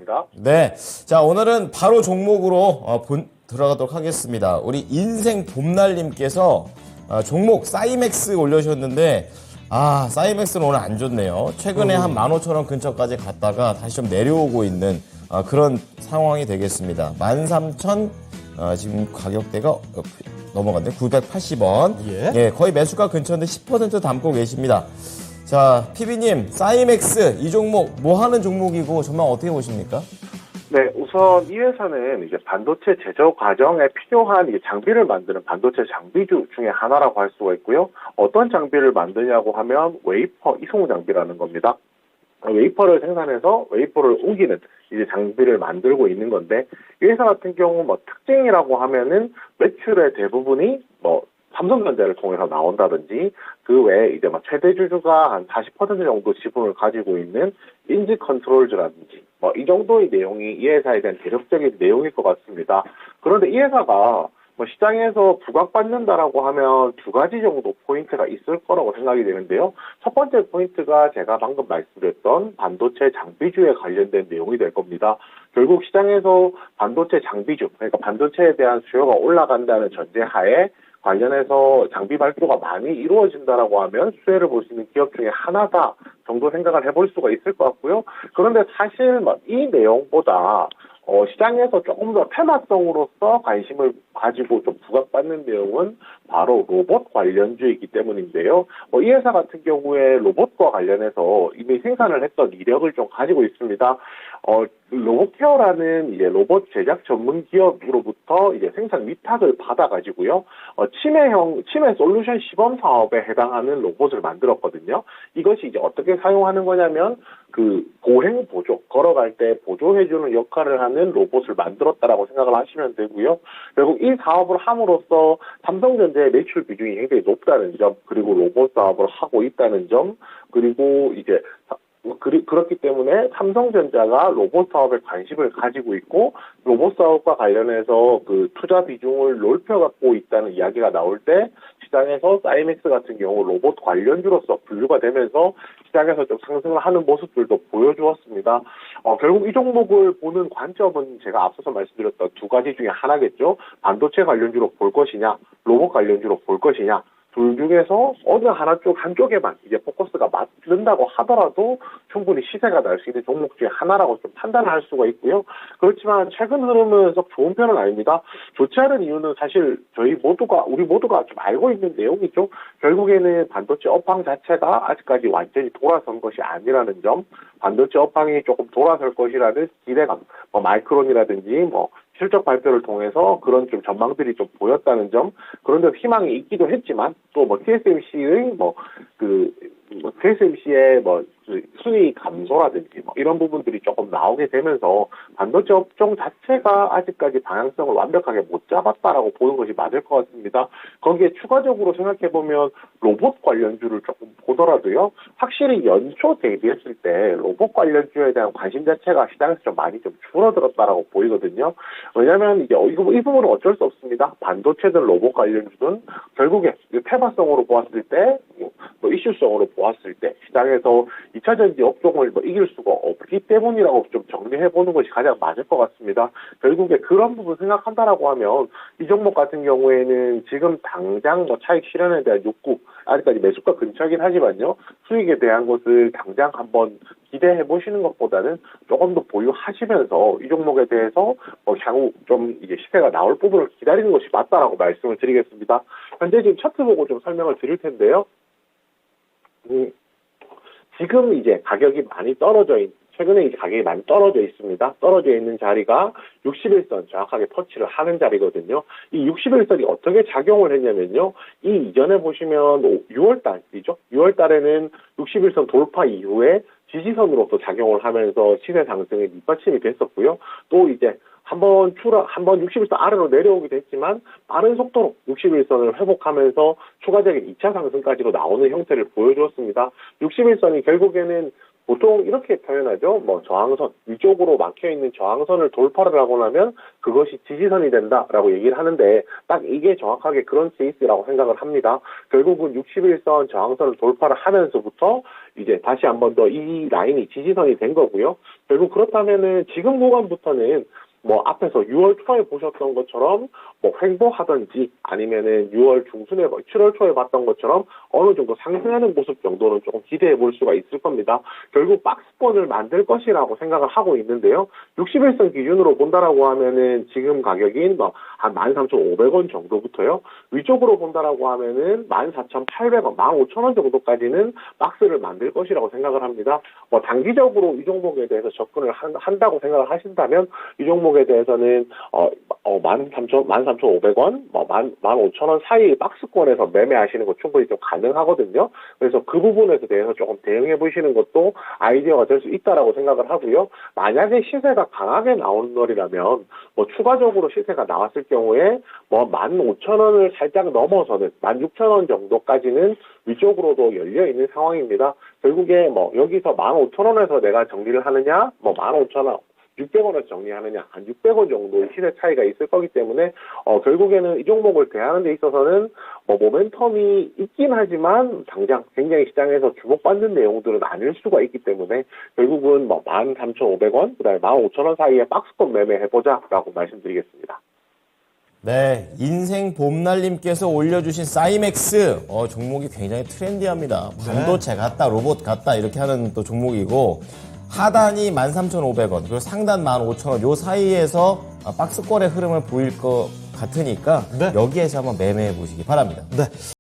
부탁드립니다. 네. 자, 오늘은 바로 종목으로 들어가도록 하겠습니다. 우리 인생 봄날님께서 종목 사이맥스 올려주셨는데, 사이맥스는 오늘 안 좋네요. 최근에 한 15,000원 근처까지 갔다가 다시 좀 내려오고 있는 그런 상황이 되겠습니다. 13,000, 지금 가격대가 넘어갔네. 980원. 예, 거의 매수가 근처인데 10% 담고 계십니다. 자, PB님, 사이맥스 이 종목 뭐 하는 종목이고 전망 어떻게 보십니까? 네, 우선 이 회사는 이제 반도체 제조 과정에 필요한 이제 장비를 만드는 반도체 장비주 중에 하나라고 할 수가 있고요. 어떤 장비를 만드냐고 하면 웨이퍼 이송 장비라는 겁니다. 웨이퍼를 생산해서 웨이퍼를 우기는 이제 장비를 만들고 있는 건데, 이 회사 같은 경우 뭐 특징이라고 하면은 매출의 대부분이 뭐 삼성전자를 통해서 나온다든지, 그 외에 이제 막 최대 주주가 한 40% 정도 지분을 가지고 있는 인지 컨트롤즈라든지 뭐 이 정도의 내용이 이 회사에 대한 대략적인 내용일 것 같습니다. 그런데 이 회사가 뭐 시장에서 부각받는다라고 하면 두 가지 정도 포인트가 있을 거라고 생각이 되는데요. 첫 번째 포인트가 제가 방금 말씀드렸던 반도체 장비주에 관련된 내용이 될 겁니다. 결국 시장에서 반도체 장비주, 그러니까 반도체에 대한 수요가 올라간다는 전제하에 관련해서 장비 발표가 많이 이루어진다라고 하면 수혜를 볼 수 있는 기업 중에 하나다 정도 생각을 해볼 수가 있을 것 같고요. 그런데 사실 이 내용보다 시장에서 조금 더 테마성으로서 관심을 가지고 좀 부각받는 내용은 바로 로봇 관련주이기 때문인데요. 이 회사 같은 경우에 로봇과 관련해서 이미 생산을 했던 이력을 좀 가지고 있습니다. 로봇케어라는 이제 로봇 제작 전문 기업으로부터 이제 생산 위탁을 받아가지고요, 치매 솔루션 시범 사업에 해당하는 로봇을 만들었거든요. 이것이 이제 어떻게 사용하는 거냐면, 그 보행 보조, 걸어갈 때 보조해주는 역할을 하는 로봇을 만들었다라고 생각을 하시면 되고요. 결국 이 사업을 함으로써 삼성전자의 매출 비중이 굉장히 높다는 점, 그리고 로봇 사업을 하고 있다는 점, 그리고 이제 그렇기 때문에 삼성전자가 로봇 사업에 관심을 가지고 있고, 로봇 사업과 관련해서 그 투자 비중을 넓혀갖고 있다는 이야기가 나올 때, 시장에서 사이맥스 같은 경우 로봇 관련주로서 분류가 되면서 시장에서 좀 상승을 하는 모습들도 보여주었습니다. 결국 이 종목을 보는 관점은 제가 앞서서 말씀드렸던 두 가지 중에 하나겠죠. 반도체 관련주로 볼 것이냐, 로봇 관련주로 볼 것이냐. 둘 중에서 어느 한쪽에만 이제 포커스가 맞는다고 하더라도 충분히 시세가 날 수 있는 종목 중에 하나라고 좀 판단을 할 수가 있고요. 그렇지만 최근 흐름은 썩 좋은 편은 아닙니다. 좋지 않은 이유는 사실 우리 모두가 좀 알고 있는 내용이죠. 결국에는 반도체 업황 자체가 아직까지 완전히 돌아선 것이 아니라는 점, 반도체 업황이 조금 돌아설 것이라는 기대감, 마이크론이라든지 실적 발표를 통해서 그런 좀 전망들이 좀 보였다는 점, 그런데 희망이 있기도 했지만, 또 TSMC의 TSMC의 순위 감소라든지 이런 부분들이 조금 나오게 되면서 반도체 업종 자체가 아직까지 방향성을 완벽하게 못 잡았다라고 보는 것이 맞을 것 같습니다. 거기에 추가적으로 생각해보면 로봇 관련주를 조금 보더라도요, 확실히 연초 대비했을 때 로봇 관련주에 대한 관심 자체가 시장에서 좀 많이 좀 줄어들었다라고 보이거든요. 왜냐하면 이제 이 부분은 어쩔 수 없습니다. 반도체든 로봇 관련주든 결국에 테마성으로 보았을 때, 이슈성으로 보았을 때 시장에서 2차전지 업종을 이길 수가 없기 때문이라고 좀 정리해보는 것이 가장 맞을 것 같습니다. 결국에 그런 부분 생각한다라고 하면 이 종목 같은 경우에는 지금 당장 차익 실현에 대한 욕구, 아직까지 매수가 근처이긴 하지만요, 수익에 대한 것을 당장 한번 기대해 보시는 것보다는 조금 더 보유하시면서 이 종목에 대해서 향후 좀 이제 시세가 나올 부분을 기다리는 것이 맞다라고 말씀을 드리겠습니다. 현재 지금 차트 보고 좀 설명을 드릴 텐데요. 지금 이제 가격이 많이 최근에 이제 가격이 많이 떨어져 있습니다. 떨어져 있는 자리가 61선 정확하게 터치를 하는 자리거든요. 이 61선이 어떻게 작용을 했냐면요, 이 이전에 보시면 6월달이죠. 6월달에는 61선 돌파 이후에 지지선으로서 작용을 하면서 시세 상승에 밑받침이 됐었고요. 또 이제 한번 61선 아래로 내려오기도 했지만 빠른 속도로 61선을 회복하면서 추가적인 2차 상승까지로 나오는 형태를 보여주었습니다. 61선이 결국에는 보통 이렇게 표현하죠. 뭐 저항선, 위쪽으로 막혀있는 저항선을 돌파를 하고 나면 그것이 지지선이 된다라고 얘기를 하는데 딱 이게 정확하게 그런 케이스라고 생각을 합니다. 결국은 61선 저항선을 돌파를 하면서부터 이제 다시 한 번 더 이 라인이 지지선이 된 거고요. 결국 그렇다면은 지금 구간부터는 뭐 앞에서 6월 초에 보셨던 것처럼 뭐 횡보하든지 아니면은 6월 중순에 7월 초에 봤던 것처럼 어느 정도 상승하는 모습 정도는 조금 기대해 볼 수가 있을 겁니다. 결국 박스권을 만들 것이라고 생각을 하고 있는데요. 61선 기준으로 본다라고 하면은 지금 가격인 뭐 한 13,500원 정도부터요. 위쪽으로 본다라고 하면은 14,800원, 15,000원 정도까지는 박스를 만들 것이라고 생각을 합니다. 뭐 단기적으로 이 종목에 대해서 접근을 한다고 생각을 하신다면 이 종목에 대해서는 13,500원, 뭐 15,000원 사이 박스권에서 매매하시는 거 충분히 좀 가능하거든요. 그래서 그 부분에 대해서 조금 대응해 보시는 것도 아이디어가 될 수 있다라고 생각을 하고요. 만약에 시세가 강하게 나오는 날이라면 뭐 추가적으로 시세가 나왔을 경우에 뭐 15,000원을 살짝 넘어서는 16,000원 정도까지는 위쪽으로도 열려 있는 상황입니다. 결국에 뭐 여기서 15,000원에서 내가 정리를 하느냐, 뭐 15,000원 600원을 정리하느냐, 한 600원 정도의 시세 차이가 있을 거기 때문에, 결국에는 이 종목을 대하는 데 있어서는, 뭐, 모멘텀이 있긴 하지만, 당장 굉장히 시장에서 주목받는 내용들은 아닐 수가 있기 때문에, 결국은 뭐, 13,500원, 그 다음에 15,000원 사이에 박스권 매매해보자라고 말씀드리겠습니다. 네, 인생 봄날님께서 올려주신 사이맥스 종목이 굉장히 트렌디합니다. 반도체 같다, 로봇 같다 이렇게 하는 또 종목이고 하단이 13,500원 그리고 상단 15,000원 요 사이에서 박스권의 흐름을 보일 것 같으니까 네. 여기에서 한번 매매해 보시기 바랍니다. 네.